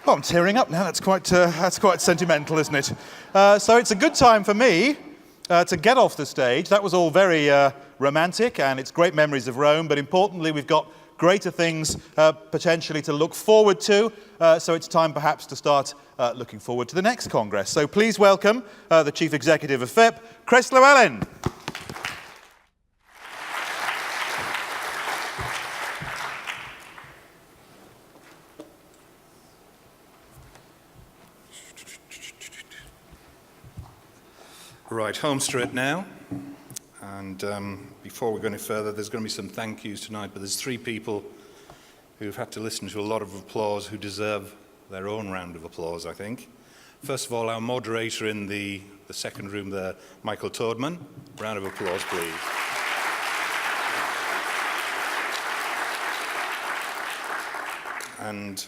Oh, I'm tearing up now. That's quite sentimental, isn't it? So it's a good time for me to get off the stage. That was all very romantic, and it's great memories of Rome. But importantly, we've got greater things potentially to look forward to. So it's time perhaps to start looking forward to the next Congress. So please welcome the Chief Executive of FIP, Chris Llewellyn. Right, home straight now, and before we go any further, there's going to be some thank yous tonight, but there's three people who've had to listen to a lot of applause who deserve their own round of applause, I think. First of all, our moderator in the second room there, Michael Toadman. Round of applause, please. And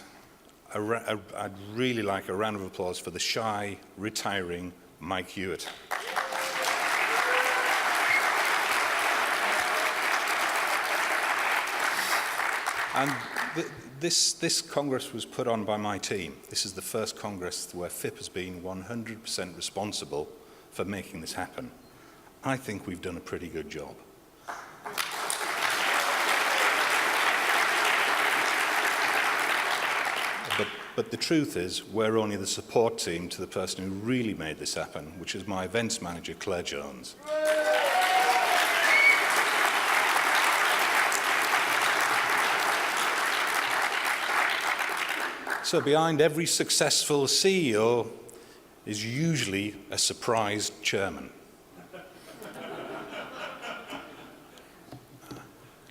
I'd really like a round of applause for the shy, retiring Mike Hewitt. And this Congress was put on by my team. This is the first Congress where FIP has been 100% responsible for making this happen. I think we've done a pretty good job. But the truth is, we're only the support team to the person who really made this happen, which is my events manager, Claire Jones. So behind every successful CEO is usually a surprised chairman.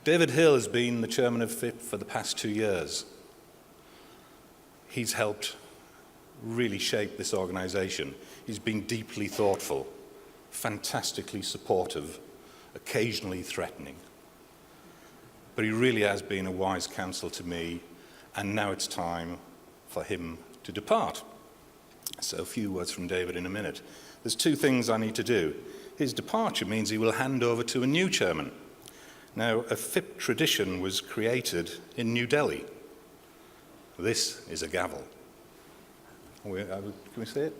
David Hill has been the chairman of FIP for the past 2 years. He's helped really shape this organization. He's been deeply thoughtful, fantastically supportive, occasionally threatening. But he really has been a wise counsel to me, and now it's time for him to depart. So a few words from David in a minute. There's two things I need to do. His departure means he will hand over to a new chairman. Now, a FIP tradition was created in New Delhi. This is a gavel. Can we see it?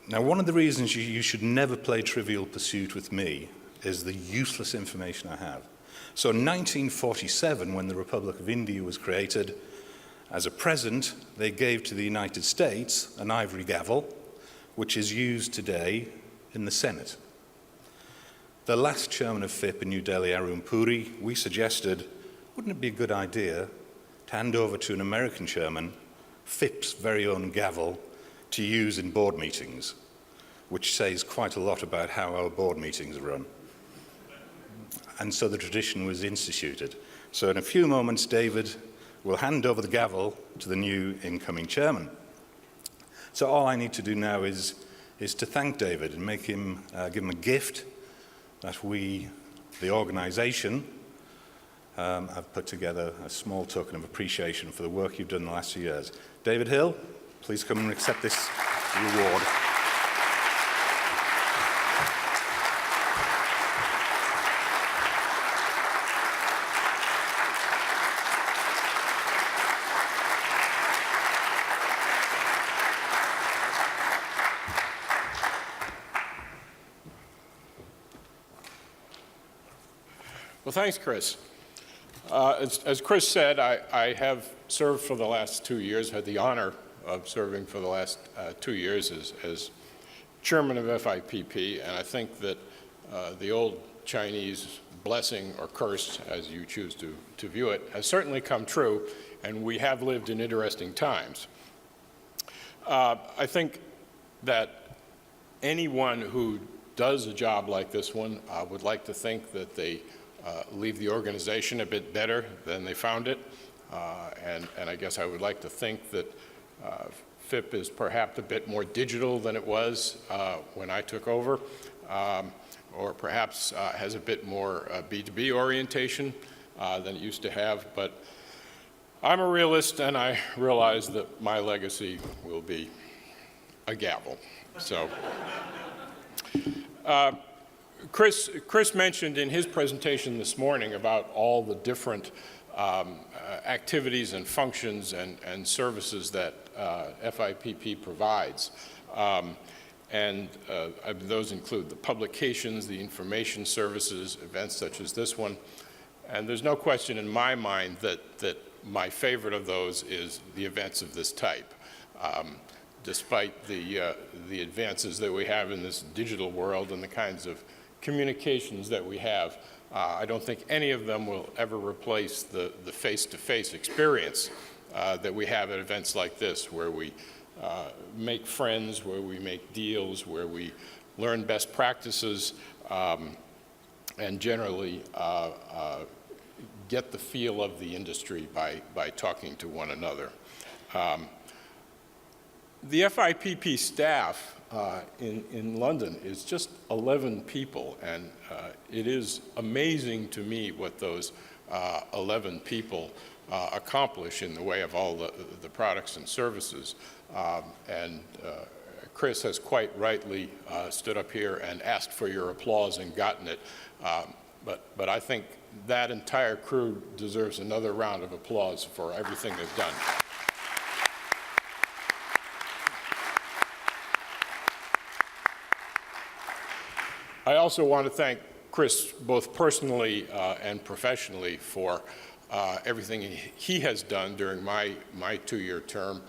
Now, one of the reasons you should never play Trivial Pursuit with me is the useless information I have. So in 1947, when the Republic of India was created, as a present, they gave to the United States an ivory gavel, which is used today in the Senate. The last chairman of FIP in New Delhi, Arun Puri, we suggested, wouldn't it be a good idea to hand over to an American chairman FIP's very own gavel to use in board meetings, which says quite a lot about how our board meetings are run. And so the tradition was instituted. So in a few moments, David will hand over the gavel to the new incoming chairman. So all I need to do now is to thank David and make him, give him a gift that we, the organization, have put together a small token of appreciation for the work you've done in the last few years. David Hill, please come and accept this reward. Well, thanks, Chris. As Chris said, I have served for the last 2 years, had the honor of serving for the last 2 years as chairman of FIPP, and I think that the old Chinese blessing or curse, as you choose to view it, has certainly come true, and we have lived in interesting times. I think that anyone who does a job like this one would like to think that they leave the organization a bit better than they found it. And I guess I would like to think that FIP is perhaps a bit more digital than it was when I took over, or perhaps has a bit more B2B orientation than it used to have. But I'm a realist, and I realize that my legacy will be a gavel. So. Chris mentioned in his presentation this morning about all the different activities and functions and services that FIPP provides. And those include the publications, the information services, events such as this one. And there's no question in my mind that my favorite of those is the events of this type. Despite the advances that we have in this digital world and the kinds of communications that we have, I don't think any of them will ever replace the face-to-face experience that we have at events like this, where we make friends, where we make deals, where we learn best practices, and generally get the feel of the industry by talking to one another. The FIPP staff in London is just 11 people, and it is amazing to me what those 11 people accomplish in the way of all the products and services. And Chris has quite rightly stood up here and asked for your applause and gotten it. But I think that entire crew deserves another round of applause for everything they've done. I also want to thank Chris both personally and professionally for everything he has done during my 2-year term.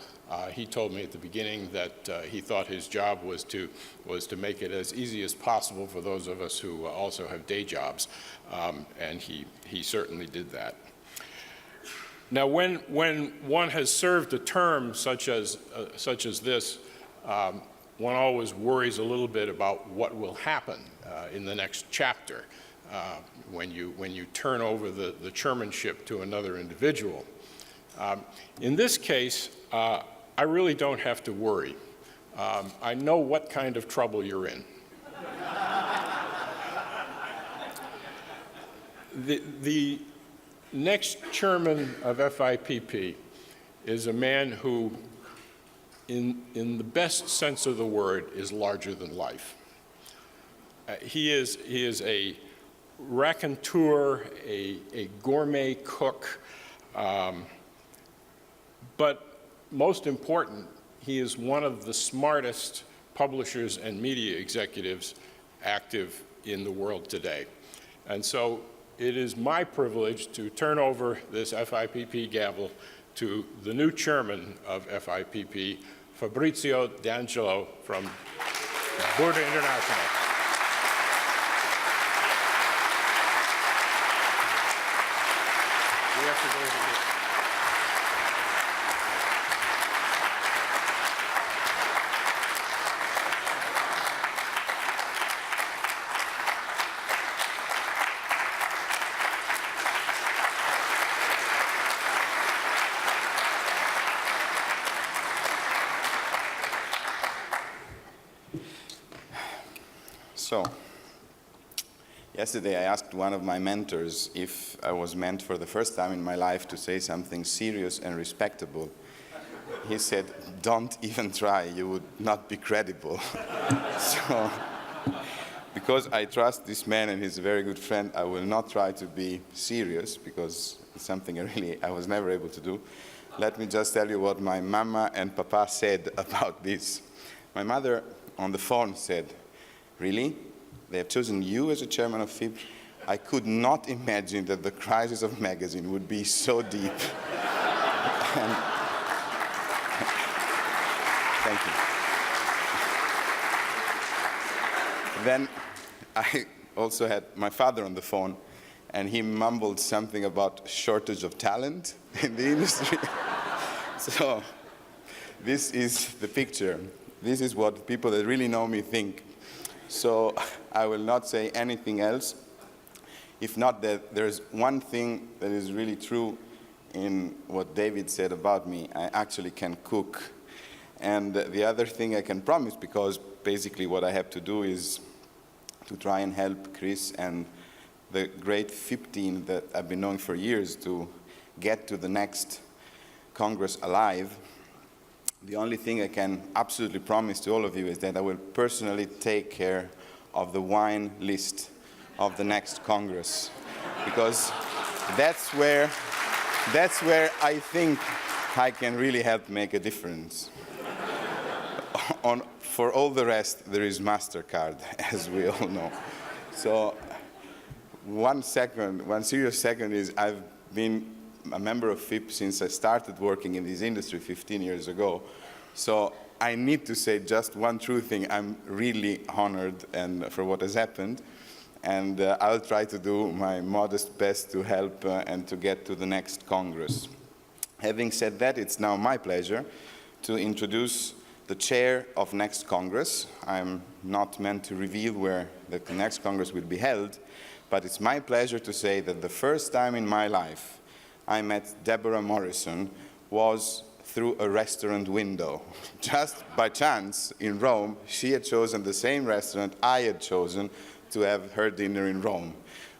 He told me at the beginning that he thought his job was to make it as easy as possible for those of us who also have day jobs, and he certainly did that. Now, when one has served a term such as this, one always worries a little bit about what will happen in the next chapter when you turn over the chairmanship to another individual. In this case, I really don't have to worry. I know what kind of trouble you're in. The next chairman of FIPP is a man who, in the best sense of the word, is larger than life. He is a raconteur, a gourmet cook, but most important, he is one of the smartest publishers and media executives active in the world today. And so it is my privilege to turn over this FIPP gavel to the new chairman of FIPP, Fabrizio D'Angelo from Burda International. We have to go over here. So, yesterday I asked one of my mentors if I was meant for the first time in my life to say something serious and respectable. He said, "Don't even try, you would not be credible." So, because I trust this man and he's a very good friend, I will not try to be serious, because it's something I was never able to do. Let me just tell you what my mama and papa said about this. My mother on the phone said, "Really? They have chosen you as a chairman of FIPP? I could not imagine that the crisis of magazine would be so deep." And thank you. Then I also had my father on the phone, and he mumbled something about shortage of talent in the industry. So this is the picture. This is what people that really know me think. So I will not say anything else, if not that there's one thing that is really true in what David said about me. I actually can cook. And the other thing I can promise, because basically what I have to do is to try and help Chris and the great FIPP team that I've been knowing for years to get to the next Congress alive. The only thing I can absolutely promise to all of you is that I will personally take care of the wine list of the next Congress, because that's where that's where I think I can really help make a difference. For all the rest, there is MasterCard, as we all know. So one serious second is I've been a member of FIP since I started working in this industry 15 years ago. So I need to say just one true thing. I'm really honored for what has happened. And I'll try to do my modest best to help and to get to the next Congress. Having said that, it's now my pleasure to introduce the chair of next Congress. I'm not meant to reveal where the next Congress will be held, but it's my pleasure to say that the first time in my life I met Deborah Morrison was through a restaurant window. Just by chance, in Rome, she had chosen the same restaurant I had chosen to have her dinner in Rome,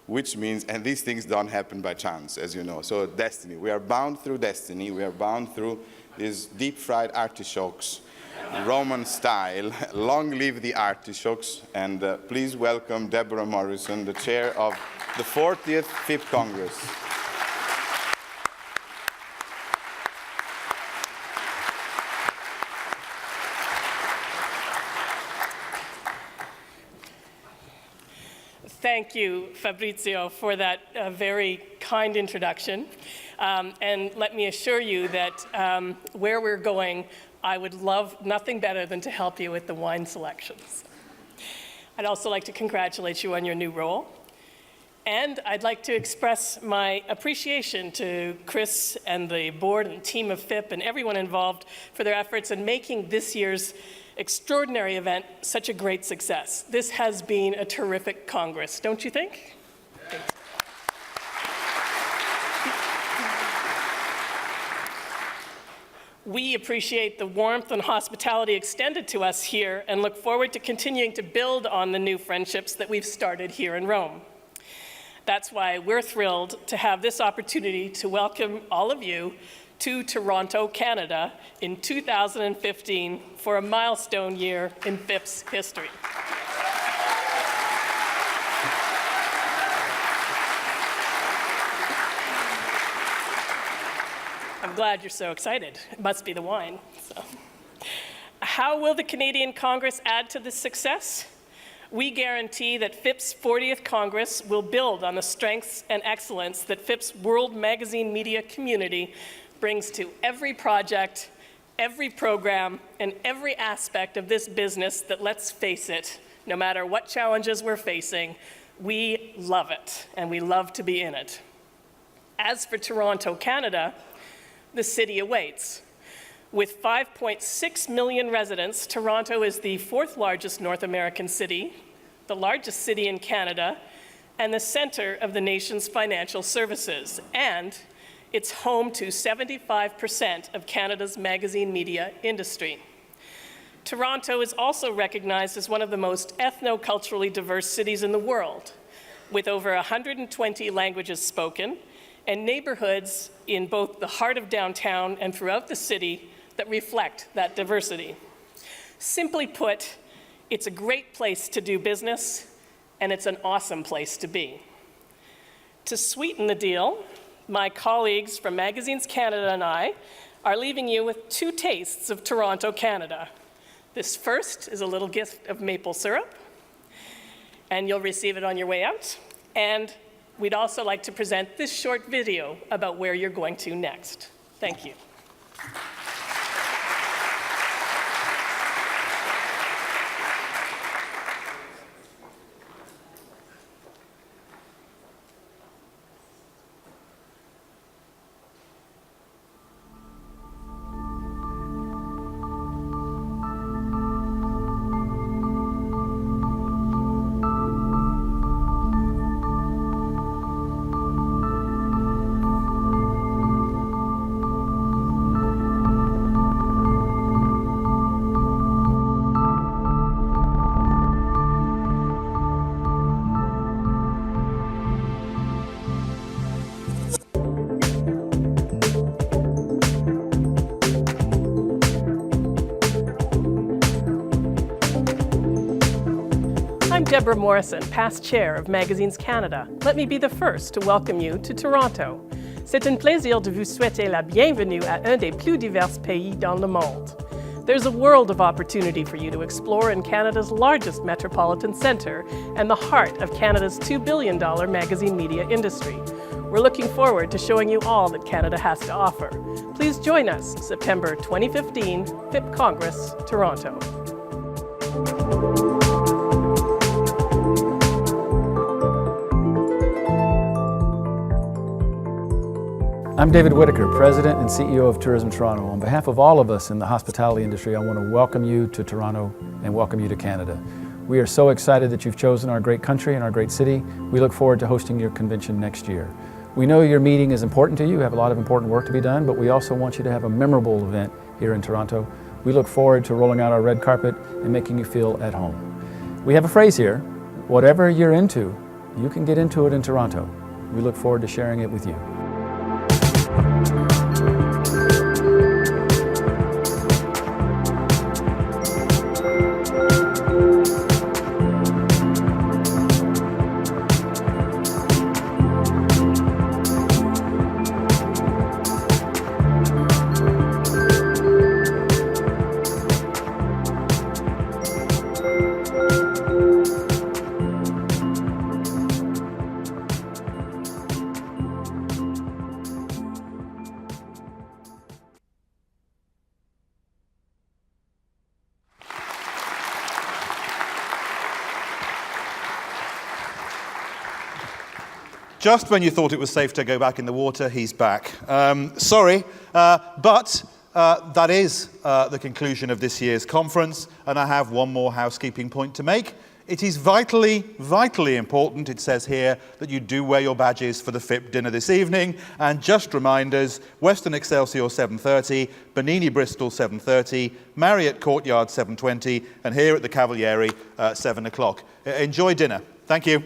which means, and these things don't happen by chance, as you know, so destiny. We are bound through destiny. We are bound through these deep-fried artichokes, Roman style. Long live the artichokes, and please welcome Deborah Morrison, the chair of the 40th FIP Congress. Thank you, Fabrizio, for that very kind introduction. And let me assure you that where we're going, I would love nothing better than to help you with the wine selections. I'd also like to congratulate you on your new role. And I'd like to express my appreciation to Chris and the board and team of FIP and everyone involved for their efforts in making this year's extraordinary event such a great success. This has been a terrific Congress, don't you think? Thanks. We appreciate the warmth and hospitality extended to us here and look forward to continuing to build on the new friendships that we've started here in Rome. That's why we're thrilled to have this opportunity to welcome all of you to Toronto, Canada in 2015 for a milestone year in FIP's history. I'm glad you're so excited. It must be the wine. So, how will the Canadian Congress add to this success? We guarantee that FIP's 40th Congress will build on the strengths and excellence that FIP's World Magazine media community brings to every project, every program, and every aspect of this business that, let's face it, no matter what challenges we're facing, we love it, and we love to be in it. As for Toronto, Canada, the city awaits. With 5.6 million residents, Toronto is the fourth largest North American city, the largest city in Canada, and the center of the nation's financial services, and it's home to 75% of Canada's magazine media industry. Toronto is also recognized as one of the most ethno-culturally diverse cities in the world, with over 120 languages spoken and neighborhoods in both the heart of downtown and throughout the city that reflect that diversity. Simply put, it's a great place to do business, and it's an awesome place to be. To sweeten the deal, my colleagues from Magazines Canada and I are leaving you with 2 tastes of Toronto, Canada. This first is a little gift of maple syrup, and you'll receive it on your way out. And we'd also like to present this short video about where you're going to next. Thank you. I'm Deborah Morrison, past chair of Magazines Canada. Let me be the first to welcome you to Toronto. C'est un plaisir de vous souhaiter la bienvenue à un des plus divers pays dans le monde. There's a world of opportunity for you to explore in Canada's largest metropolitan centre and the heart of Canada's $2 billion magazine media industry. We're looking forward to showing you all that Canada has to offer. Please join us September 2015, FIP Congress, Toronto. I'm David Whitaker, President and CEO of Tourism Toronto. On behalf of all of us in the hospitality industry, I want to welcome you to Toronto and welcome you to Canada. We are so excited that you've chosen our great country and our great city. We look forward to hosting your convention next year. We know your meeting is important to you. You have a lot of important work to be done, but we also want you to have a memorable event here in Toronto. We look forward to rolling out our red carpet and making you feel at home. We have a phrase here, whatever you're into, you can get into it in Toronto. We look forward to sharing it with you. Just when you thought it was safe to go back in the water, he's back. Sorry, but that is the conclusion of this year's conference, and I have one more housekeeping point to make. It is vitally, vitally important, it says here, that you do wear your badges for the FIP dinner this evening. And just reminders, Western Excelsior 7:30, Bernini Bristol 7:30, Marriott Courtyard 7:20, and here at the Cavalieri 7 o'clock. Enjoy dinner. Thank you.